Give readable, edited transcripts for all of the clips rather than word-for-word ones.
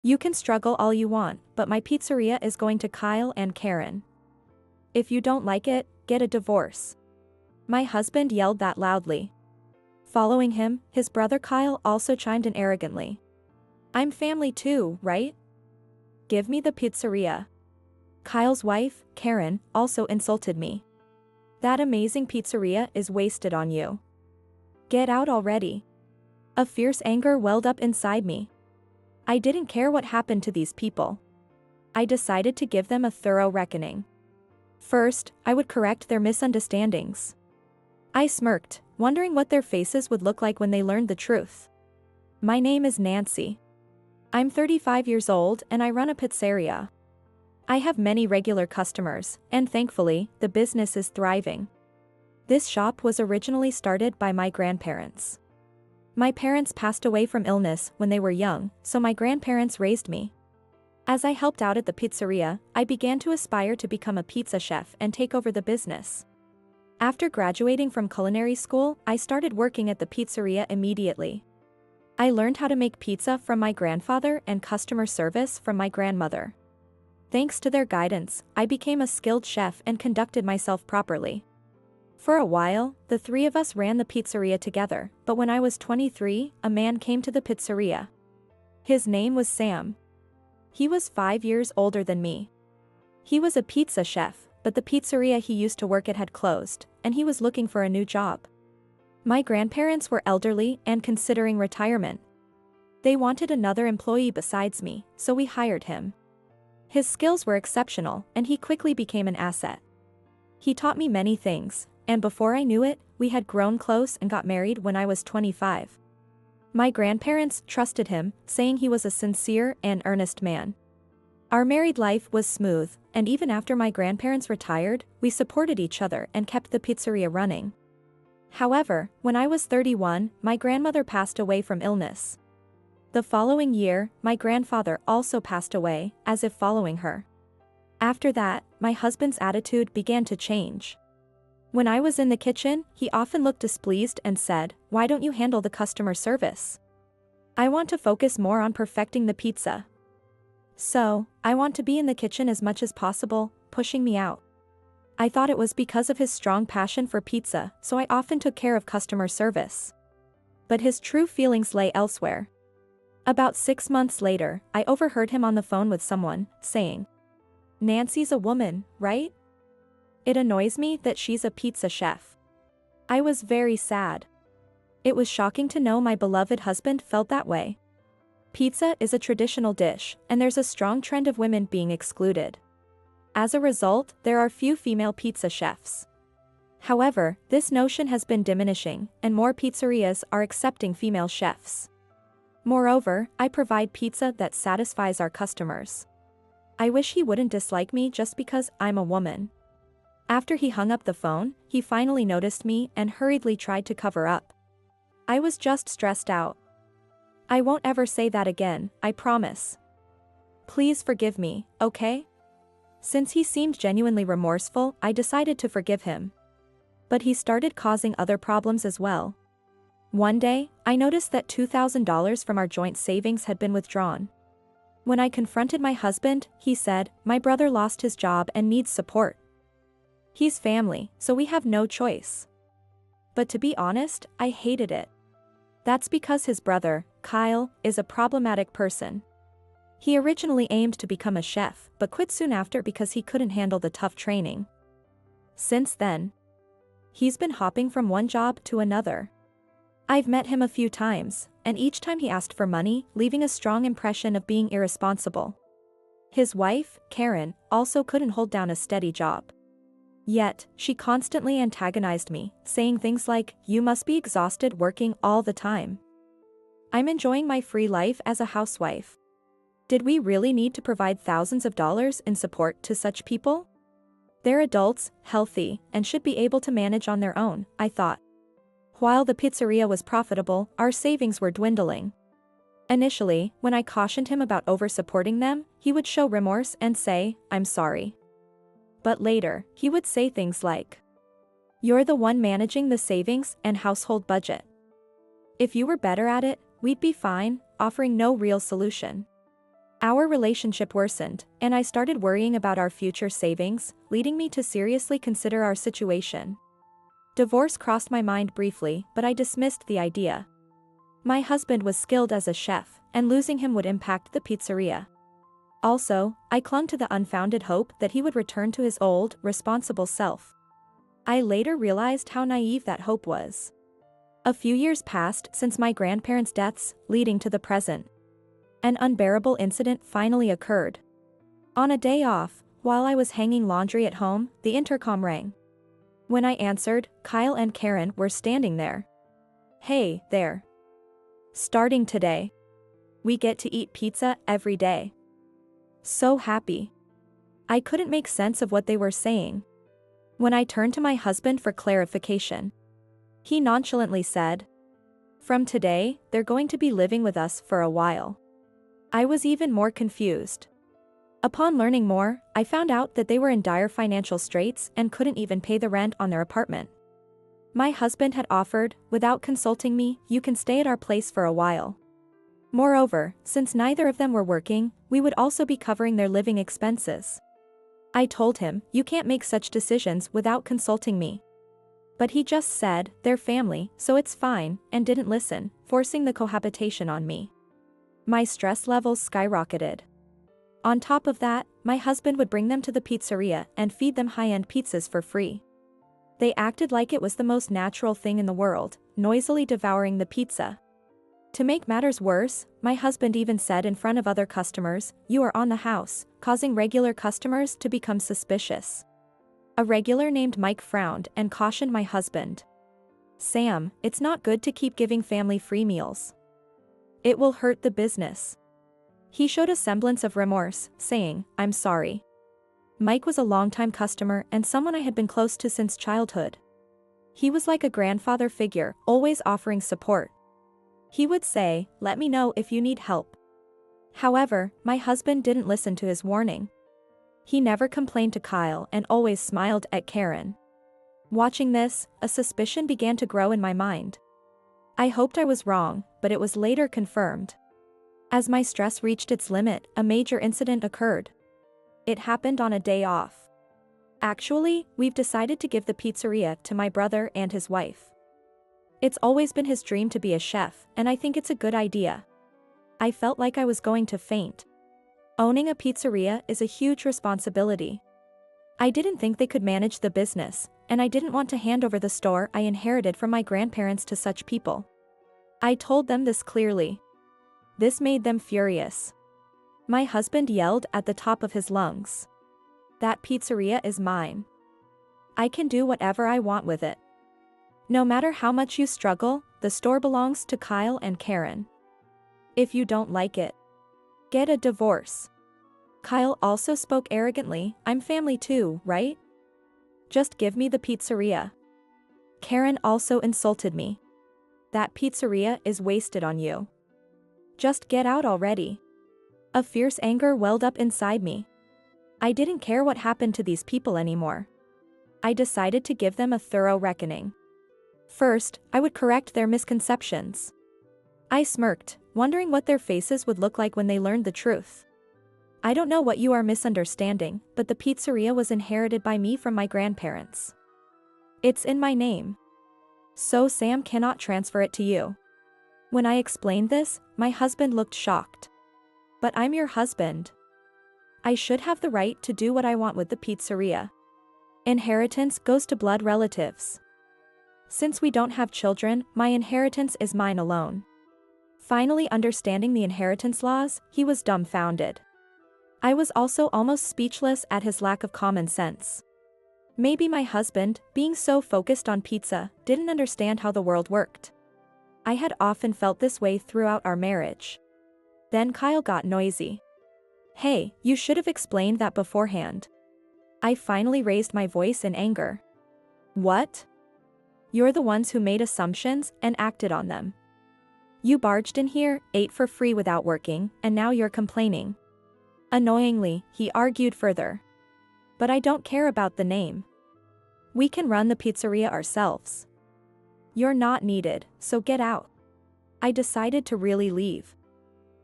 You can struggle all you want, but my pizzeria is going to Kyle and Karen. If you don't like it, get a divorce. My husband yelled that loudly. Following him, his brother Kyle also chimed in arrogantly. I'm family too, right? Give me the pizzeria. Kyle's wife, Karen, also insulted me. That amazing pizzeria is wasted on you. Get out already. A fierce anger welled up inside me. I didn't care what happened to these people. I decided to give them a thorough reckoning. First, I would correct their misunderstandings. I smirked, wondering what their faces would look like when they learned the truth. My name is Nancy. I'm 35 years old and I run a pizzeria. I have many regular customers, and thankfully, the business is thriving. This shop was originally started by my grandparents. My parents passed away from illness when they were young, so my grandparents raised me. As I helped out at the pizzeria, I began to aspire to become a pizza chef and take over the business. After graduating from culinary school, I started working at the pizzeria immediately. I learned how to make pizza from my grandfather and customer service from my grandmother. Thanks to their guidance, I became a skilled chef and conducted myself properly. For a while, the three of us ran the pizzeria together, but when I was 23, a man came to the pizzeria. His name was Sam. He was 5 years older than me. He was a pizza chef, but the pizzeria he used to work at had closed, and he was looking for a new job. My grandparents were elderly and considering retirement. They wanted another employee besides me, so we hired him. His skills were exceptional, and he quickly became an asset. He taught me many things, and before I knew it, we had grown close and got married when I was 25. My grandparents trusted him, saying he was a sincere and earnest man. Our married life was smooth, and even after my grandparents retired, we supported each other and kept the pizzeria running. However, when I was 31, my grandmother passed away from illness. The following year, my grandfather also passed away, as if following her. After that, my husband's attitude began to change. When I was in the kitchen, he often looked displeased and said, "Why don't you handle the customer service? I want to focus more on perfecting the pizza. So, I want to be in the kitchen as much as possible," pushing me out. I thought it was because of his strong passion for pizza, so I often took care of customer service. But his true feelings lay elsewhere. About 6 months later, I overheard him on the phone with someone, saying, "Nancy's a woman, right? It annoys me that she's a pizza chef." I was very sad. It was shocking to know my beloved husband felt that way. Pizza is a traditional dish, and there's a strong trend of women being excluded. As a result, there are few female pizza chefs. However, this notion has been diminishing, and more pizzerias are accepting female chefs. Moreover, I provide pizza that satisfies our customers. I wish he wouldn't dislike me just because I'm a woman. After he hung up the phone, he finally noticed me and hurriedly tried to cover up. I was just stressed out. I won't ever say that again, I promise. Please forgive me, okay? Since he seemed genuinely remorseful, I decided to forgive him. But he started causing other problems as well. One day, I noticed that $2,000 from our joint savings had been withdrawn. When I confronted my husband, he said, "My brother lost his job and needs support. He's family, so we have no choice." But to be honest, I hated it. That's because his brother, Kyle, is a problematic person. He originally aimed to become a chef, but quit soon after because he couldn't handle the tough training. Since then, he's been hopping from one job to another. I've met him a few times, and each time he asked for money, leaving a strong impression of being irresponsible. His wife, Karen, also couldn't hold down a steady job. Yet, she constantly antagonized me, saying things like, "You must be exhausted working all the time. I'm enjoying my free life as a housewife." Did we really need to provide thousands of dollars in support to such people? They're adults, healthy, and should be able to manage on their own, I thought. While the pizzeria was profitable, our savings were dwindling. Initially, when I cautioned him about over-supporting them, he would show remorse and say, "I'm sorry." But later, he would say things like, "You're the one managing the savings and household budget. If you were better at it, we'd be fine," offering no real solution. Our relationship worsened, and I started worrying about our future savings, leading me to seriously consider our situation. Divorce crossed my mind briefly, but I dismissed the idea. My husband was skilled as a chef, and losing him would impact the pizzeria. Also, I clung to the unfounded hope that he would return to his old, responsible self. I later realized how naive that hope was. A few years passed since my grandparents' deaths, leading to the present. An unbearable incident finally occurred. On a day off, while I was hanging laundry at home, the intercom rang. When I answered, Kyle and Karen were standing there. "Hey, there. Starting today, we get to eat pizza every day." So happy. I couldn't make sense of what they were saying. When I turned to my husband for clarification, he nonchalantly said, "From today, they're going to be living with us for a while." I was even more confused. Upon learning more, I found out that they were in dire financial straits and couldn't even pay the rent on their apartment. My husband had offered, without consulting me, "You can stay at our place for a while." Moreover, since neither of them were working, we would also be covering their living expenses. I told him, "You can't make such decisions without consulting me." But he just said, "They're family, so it's fine," and didn't listen, forcing the cohabitation on me. My stress levels skyrocketed. On top of that, my husband would bring them to the pizzeria and feed them high-end pizzas for free. They acted like it was the most natural thing in the world, noisily devouring the pizza. To make matters worse, my husband even said in front of other customers, "You are on the house," causing regular customers to become suspicious. A regular named Mike frowned and cautioned my husband. "Sam, it's not good to keep giving family free meals. It will hurt the business." He showed a semblance of remorse, saying, "I'm sorry." Mike was a longtime customer and someone I had been close to since childhood. He was like a grandfather figure, always offering support. He would say, "Let me know if you need help." However, my husband didn't listen to his warning. He never complained to Kyle and always smiled at Karen. Watching this, a suspicion began to grow in my mind. I hoped I was wrong, but it was later confirmed. As my stress reached its limit, a major incident occurred. It happened on a day off. Actually, we've decided to give the pizzeria to my brother and his wife. It's always been his dream to be a chef, and I think it's a good idea. I felt like I was going to faint. Owning a pizzeria is a huge responsibility. I didn't think they could manage the business, and I didn't want to hand over the store I inherited from my grandparents to such people. I told them this clearly. This made them furious. My husband yelled at the top of his lungs. "That pizzeria is mine. I can do whatever I want with it. No matter how much you struggle, the store belongs to Kyle and Karen. If you don't like it, get a divorce." Kyle also spoke arrogantly, "I'm family too, right? Just give me the pizzeria." Karen also insulted me. "That pizzeria is wasted on you. Just get out already." A fierce anger welled up inside me. I didn't care what happened to these people anymore. I decided to give them a thorough reckoning. First, I would correct their misconceptions. I smirked, wondering what their faces would look like when they learned the truth. "I don't know what you are misunderstanding, but the pizzeria was inherited by me from my grandparents. It's in my name. So Sam cannot transfer it to you." When I explained this, my husband looked shocked. "But I'm your husband. I should have the right to do what I want with the pizzeria. Inheritance goes to blood relatives. Since we don't have children, my inheritance is mine alone." Finally understanding the inheritance laws, he was dumbfounded. I was also almost speechless at his lack of common sense. Maybe my husband, being so focused on pizza, didn't understand how the world worked. I had often felt this way throughout our marriage. Then Kyle got noisy. "Hey, you should have explained that beforehand." I finally raised my voice in anger. "What? You're the ones who made assumptions and acted on them. You barged in here, ate for free without working, and now you're complaining." Annoyingly, he argued further. "But I don't care about the name. We can run the pizzeria ourselves. You're not needed, so get out." I decided to really leave.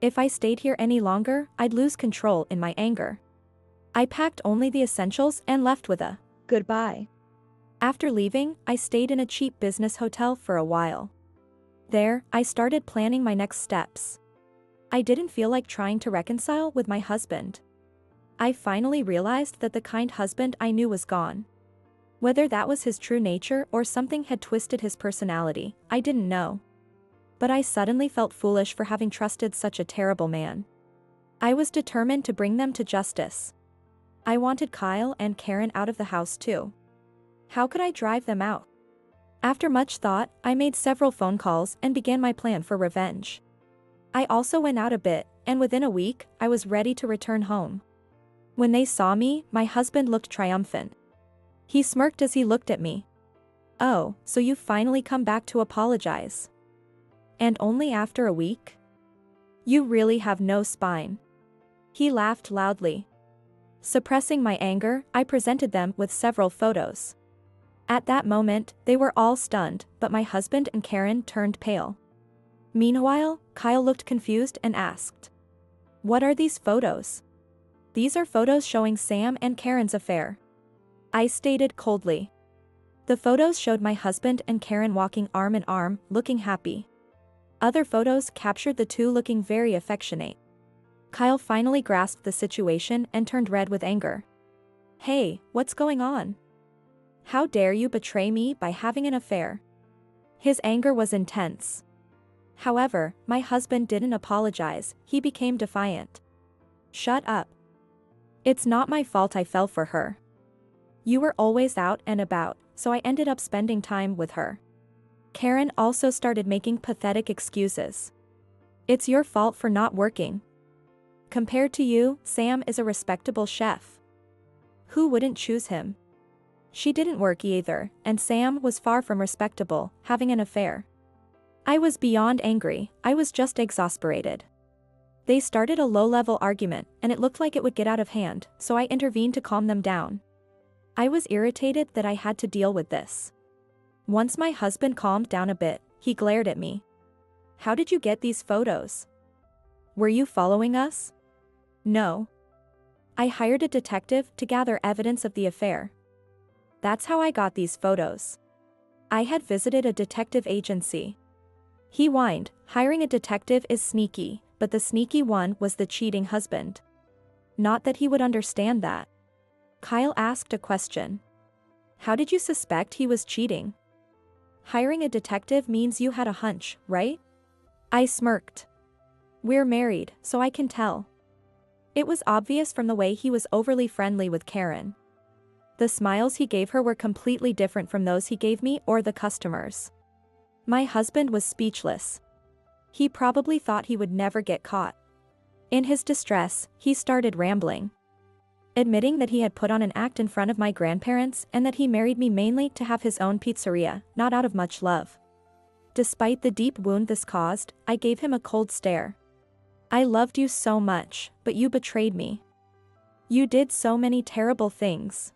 If I stayed here any longer, I'd lose control in my anger. I packed only the essentials and left with a goodbye. After leaving, I stayed in a cheap business hotel for a while. There, I started planning my next steps. I didn't feel like trying to reconcile with my husband. I finally realized that the kind husband I knew was gone. Whether that was his true nature or something had twisted his personality, I didn't know. But I suddenly felt foolish for having trusted such a terrible man. I was determined to bring them to justice. I wanted Kyle and Karen out of the house too. How could I drive them out? After much thought, I made several phone calls and began my plan for revenge. I also went out a bit, and within a week, I was ready to return home. When they saw me, my husband looked triumphant. He smirked as he looked at me. "Oh, so you've finally come back to apologize. And only after a week? You really have no spine." He laughed loudly. Suppressing my anger, I presented them with several photos. At that moment, they were all stunned, but my husband and Karen turned pale. Meanwhile, Kyle looked confused and asked, "What are these photos?" "These are photos showing Sam and Karen's affair," I stated coldly. The photos showed my husband and Karen walking arm in arm, looking happy. Other photos captured the two looking very affectionate. Kyle finally grasped the situation and turned red with anger. "Hey, what's going on? How dare you betray me by having an affair?" His anger was intense. However, my husband didn't apologize, he became defiant. "Shut up. It's not my fault I fell for her. You were always out and about, so I ended up spending time with her." Karen also started making pathetic excuses. "It's your fault for not working. Compared to you, Sam is a respectable chef. Who wouldn't choose him?" She didn't work either, and Sam was far from respectable, having an affair. I was beyond angry, I was just exasperated. They started a low-level argument, and it looked like it would get out of hand, so I intervened to calm them down. I was irritated that I had to deal with this. Once my husband calmed down a bit, he glared at me. "How did you get these photos? Were you following us?" "No. I hired a detective to gather evidence of the affair. That's how I got these photos. I had visited a detective agency." He whined, "Hiring a detective is sneaky, but the sneaky one was the cheating husband. Not that he would understand that." Kyle asked a question. "How did you suspect he was cheating?" "Hiring a detective means you had a hunch, right?" I smirked. "We're married, so I can tell." It was obvious from the way he was overly friendly with Karen. The smiles he gave her were completely different from those he gave me or the customers. My husband was speechless. He probably thought he would never get caught. In his distress, he started rambling, admitting that he had put on an act in front of my grandparents and that he married me mainly to have his own pizzeria, not out of much love. Despite the deep wound this caused, I gave him a cold stare. "I loved you so much, but you betrayed me. You did so many terrible things.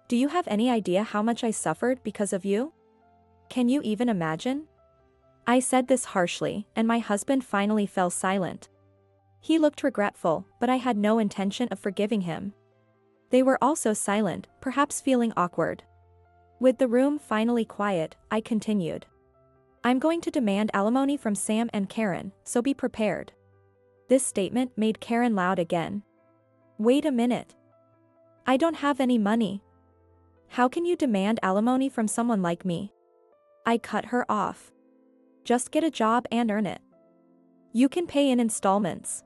Do you have any idea how much I suffered because of you? Can you even imagine?" I said this harshly, and my husband finally fell silent. He looked regretful, but I had no intention of forgiving him. They were also silent, perhaps feeling awkward. With the room finally quiet, I continued. "I'm going to demand alimony from Sam and Karen, so be prepared." This statement made Karen loud again. "Wait a minute. I don't have any money. How can you demand alimony from someone like me?" I cut her off. "Just get a job and earn it. You can pay in installments.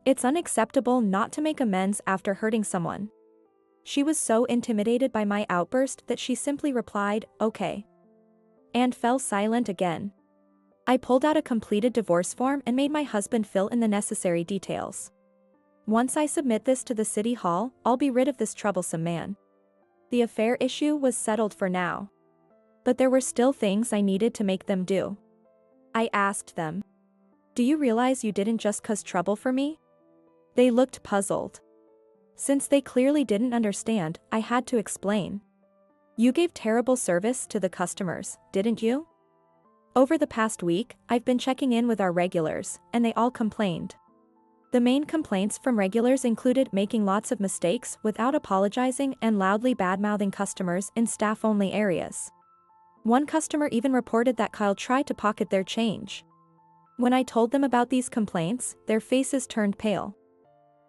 It's unacceptable not to make amends after hurting someone." She was so intimidated by my outburst that she simply replied, "Okay," and fell silent again. I pulled out a completed divorce form and made my husband fill in the necessary details. Once I submit this to the city hall, I'll be rid of this troublesome man. The affair issue was settled for now. But there were still things I needed to make them do. I asked them, "Do you realize you didn't just cause trouble for me?" They looked puzzled. Since they clearly didn't understand, I had to explain. "You gave terrible service to the customers, didn't you? Over the past week, I've been checking in with our regulars, and they all complained. The main complaints from regulars included making lots of mistakes without apologizing and loudly bad-mouthing customers in staff-only areas. One customer even reported that Kyle tried to pocket their change. When I told them about these complaints, their faces turned pale.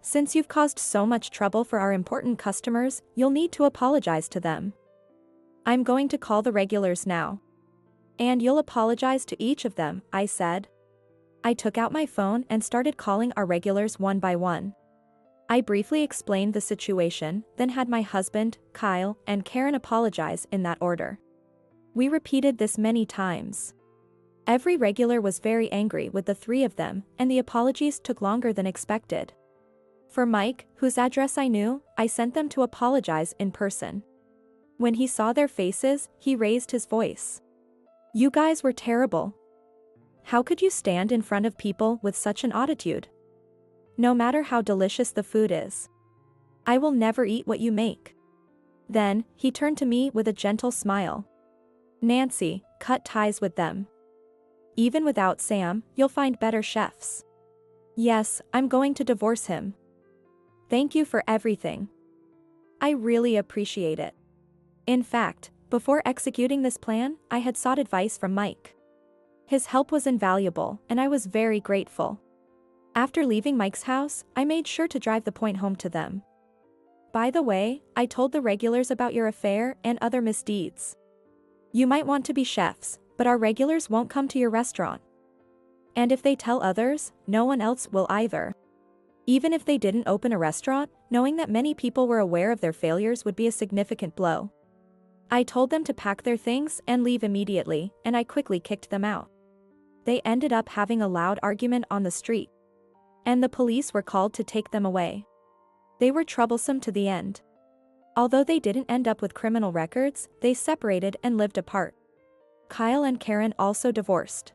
Since you've caused so much trouble for our important customers, you'll need to apologize to them. I'm going to call the regulars now. And you'll apologize to each of them, I said. I took out my phone and started calling our regulars one by one. I briefly explained the situation, then had my husband, Kyle, and Karen apologize in that order. We repeated this many times. Every regular was very angry with the three of them, and the apologies took longer than expected. For Mike, whose address I knew, I sent them to apologize in person. When he saw their faces, he raised his voice. "You guys were terrible. How could you stand in front of people with such an attitude? No matter how delicious the food is. I will never eat what you make." Then, he turned to me with a gentle smile. "Nancy, cut ties with them. Even without Sam, you'll find better chefs. Yes, I'm going to divorce him. Thank you for everything. I really appreciate it." In fact, before executing this plan, I had sought advice from Mike. His help was invaluable, and I was very grateful. After leaving Mike's house, I made sure to drive the point home to them. "By the way, I told the regulars about your affair and other misdeeds. You might want to be chefs, but our regulars won't come to your restaurant. And if they tell others, no one else will either. Even if they didn't open a restaurant, knowing that many people were aware of their failures would be a significant blow." I told them to pack their things and leave immediately, and I quickly kicked them out. They ended up having a loud argument on the street. And the police were called to take them away. They were troublesome to the end. Although they didn't end up with criminal records, they separated and lived apart. Kyle and Karen also divorced.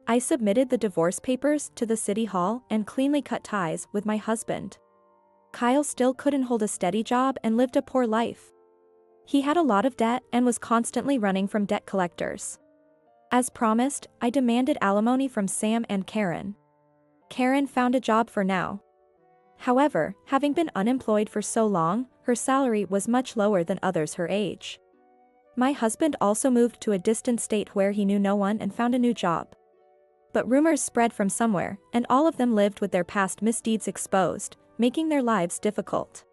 I submitted the divorce papers to the city hall and cleanly cut ties with my husband. Kyle still couldn't hold a steady job and lived a poor life. He had a lot of debt and was constantly running from debt collectors. As promised, I demanded alimony from Sam and Karen. Karen found a job for now. However, having been unemployed for so long, her salary was much lower than others her age. My husband also moved to a distant state where he knew no one and found a new job. But rumors spread from somewhere, and all of them lived with their past misdeeds exposed, making their lives difficult.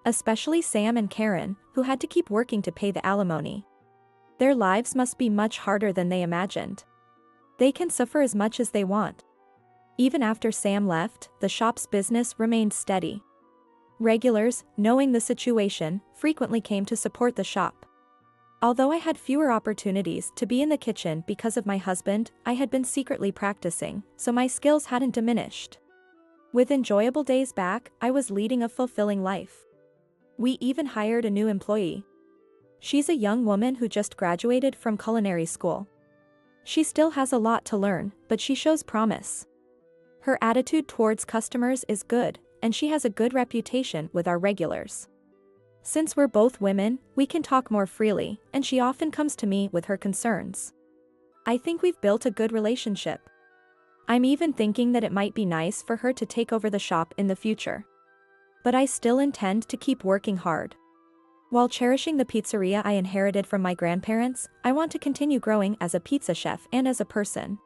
Especially Sam and Karen, who had to keep working to pay the alimony. Their lives must be much harder than they imagined. They can suffer as much as they want. Even after Sam left, the shop's business remained steady. Regulars, knowing the situation, frequently came to support the shop. Although I had fewer opportunities to be in the kitchen because of my husband, I had been secretly practicing, so my skills hadn't diminished. With enjoyable days back, I was leading a fulfilling life. We even hired a new employee. She's a young woman who just graduated from culinary school. She still has a lot to learn, but she shows promise. Her attitude towards customers is good, and she has a good reputation with our regulars. Since we're both women, we can talk more freely, and she often comes to me with her concerns. I think we've built a good relationship. I'm even thinking that it might be nice for her to take over the shop in the future. But I still intend to keep working hard. While cherishing the pizzeria I inherited from my grandparents, I want to continue growing as a pizza chef and as a person.